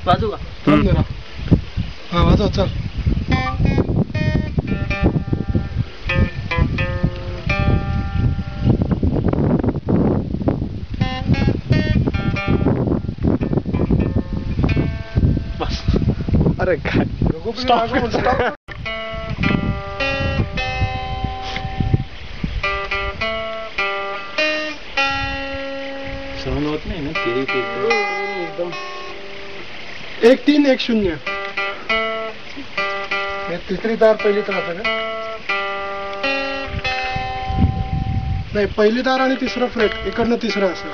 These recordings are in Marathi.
वाजू का? हा वाजव चल. बस. अरे काय स्टॉप. सहन होत नाही ना ते एकदम 1-3 1-0. तिसरी तार पहिली तार का? नाही पहिली तार आणि तिसरं फ्रेट इकडनं तिसरं असं.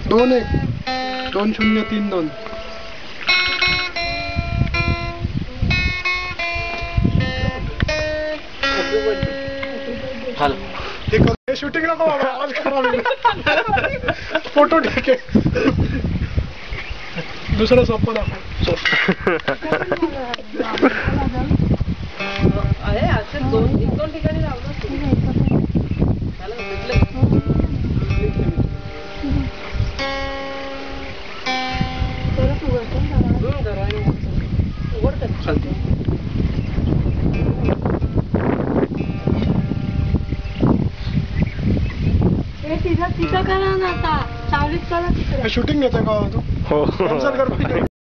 2-1 2-0-3-2. शूटिंग नको बाबा, आवाज खराब. फोटो ठीक आहे. दुसरं सोपं दाखव. आहे असं 2 ठिकाणी लावलं. तिथं करा ना आता सावलीत करा. शूटिंग घेतोय का तू? हो.